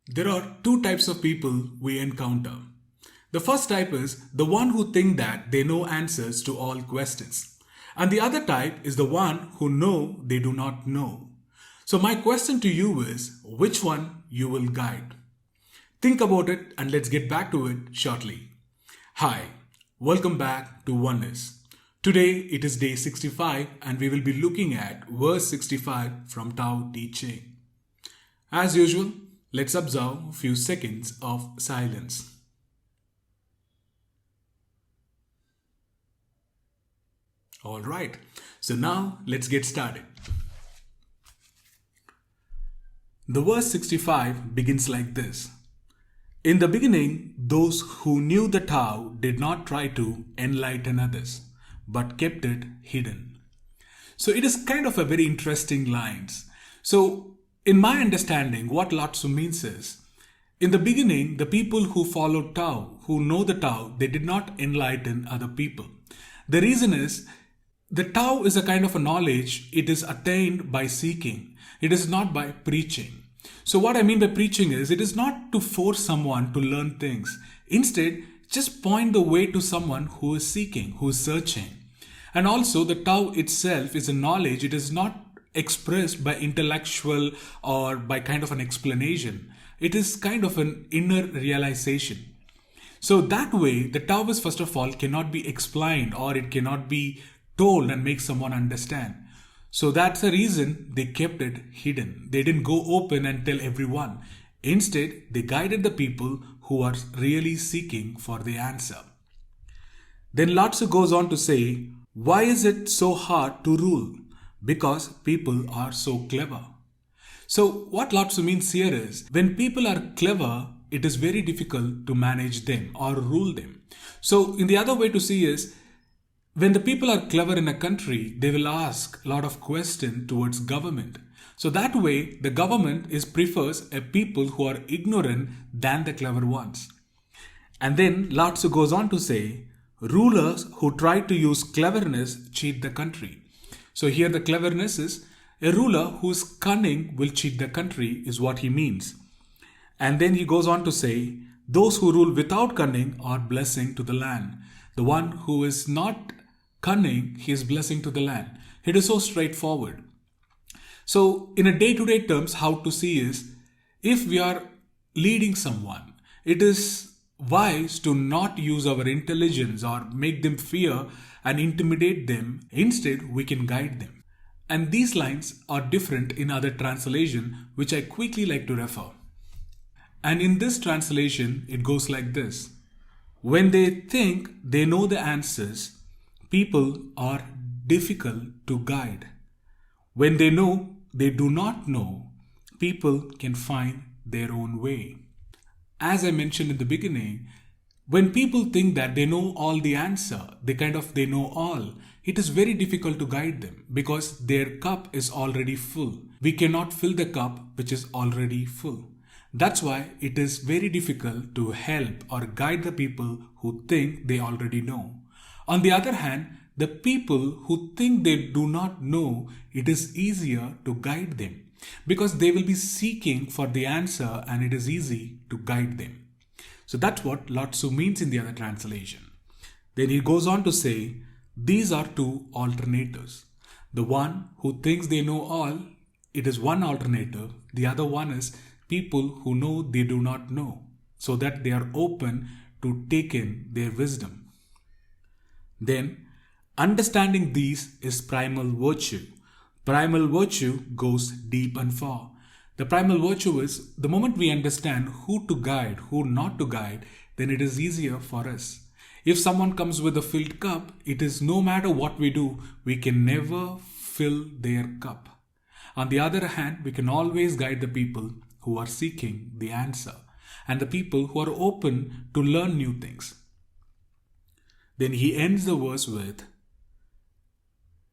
There are two types of people we encounter. The first type is the one who think that they know answers to all questions. And the other type is the one who know they do not know. So my question to you is, which one you will guide? Think about it and let's get back to it shortly. Hi, welcome back to Oneness. Today it is day 65 and we will be looking at verse 65 from Taoteching. As usual, let's observe a few seconds of silence. Alright, so now let's get started. The verse 65 begins like this. In the beginning, those who knew the Tao did not try to enlighten others, but kept it hidden. So it is kind of a very interesting lines. So in my understanding, what Laotzu means is, in the beginning, the people who followed Tao, who know the Tao, they did not enlighten other people. The reason is, the Tao is a kind of a knowledge, it is attained by seeking. It is not by preaching. So what I mean by preaching is, it is not to force someone to learn things. Instead, just point the way to someone who is seeking, who is searching. And also the Tao itself is a knowledge, it is not expressed by intellectual or by kind of an explanation. It is kind of an inner realization. So that way, the Tao is first of all cannot be explained or it cannot be told and make someone understand. So that's the reason they kept it hidden. They didn't go open and tell everyone. Instead, they guided the people who are really seeking for the answer. Then Laotzu goes on to say, why is it so hard to rule? Because people are so clever. So what Laotzu means here is, when people are clever, it is very difficult to manage them or rule them. So in the other way to see is, when the people are clever in a country, they will ask a lot of questions towards government. So that way, the government prefers a people who are ignorant than the clever ones. And then Laotzu goes on to say, rulers who try to use cleverness cheat the country. So here the cleverness is, a ruler whose cunning will cheat the country is what he means. And then he goes on to say, those who rule without cunning are blessing to the land. The one who is not cunning, he is blessing to the land. It is so straightforward. So in a day-to-day terms, how to see is, if we are leading someone, it is wise to not use our intelligence or make them fear and intimidate them. Instead, we can guide them. And these lines are different in other translation, which I quickly like to refer. And in this translation, it goes like this. When they think they know the answers, people are difficult to guide. When they know they do not know, people can find their own way. As I mentioned in the beginning, when people think that they know all the answer, they know all, it is very difficult to guide them because their cup is already full. We cannot fill the cup which is already full. That's why it is very difficult to help or guide the people who think they already know. On the other hand, the people who think they do not know, it is easier to guide them because they will be seeking for the answer and it is easy to guide them. So that's what Laotzu means in the other translation. Then he goes on to say, these are two alternatives. The one who thinks they know all, it is one alternative. The other one is people who know they do not know, so that they are open to take in their wisdom. Then, understanding these is primal virtue. Primal virtue goes deep and far. The primal virtue is, the moment we understand who to guide, who not to guide, then it is easier for us. If someone comes with a filled cup, it is no matter what we do, we can never fill their cup. On the other hand, we can always guide the people who are seeking the answer and the people who are open to learn new things. Then he ends the verse with,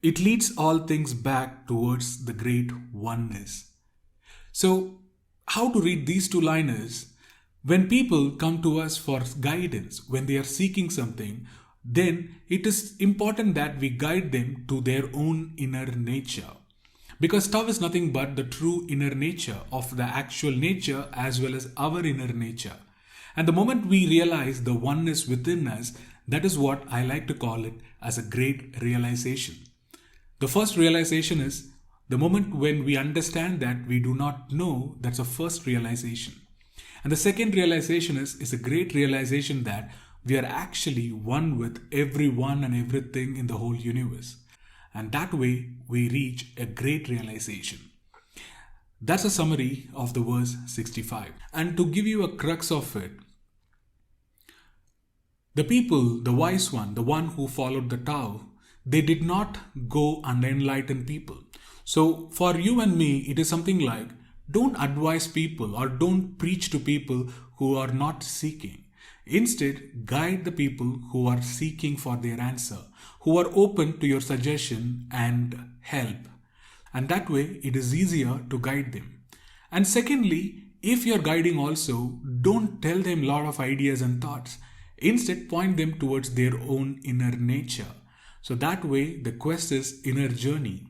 it leads all things back towards the great oneness. So, how to read these two liners? When people come to us for guidance, when they are seeking something, then it is important that we guide them to their own inner nature. Because Tao is nothing but the true inner nature of the actual nature as well as our inner nature. And the moment we realize the oneness within us, that is what I like to call it as a great realization. The first realization is the moment when we understand that we do not know, that's a first realization. And the second realization is a great realization that we are actually one with everyone and everything in the whole universe. And that way we reach a great realization. That's a summary of the verse 65. And to give you a crux of it, the people, the wise one, the one who followed the Tao, they did not go and enlighten people. So for you and me, it is something like, don't advise people or don't preach to people who are not seeking. Instead, guide the people who are seeking for their answer, who are open to your suggestion and help. And that way, it is easier to guide them. And secondly, if you're guiding also, don't tell them a lot of ideas and thoughts. Instead, point them towards their own inner nature. So that way, the quest is inner journey.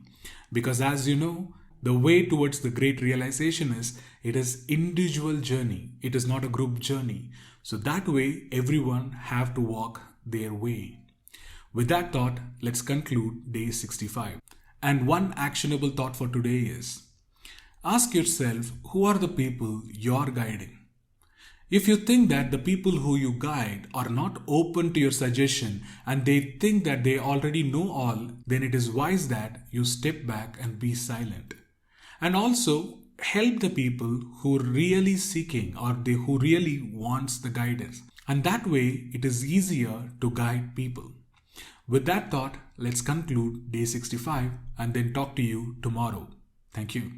Because as you know, the way towards the great realization is, it is individual journey. It is not a group journey. So that way, everyone have to walk their way. With that thought, let's conclude day 65. And one actionable thought for today is, ask yourself, who are the people you're guiding? If you think that the people who you guide are not open to your suggestion and they think that they already know all, then it is wise that you step back and be silent. And also help the people who are really seeking or who really wants the guidance. And that way it is easier to guide people. With that thought, let's conclude day 65 and then talk to you tomorrow. Thank you.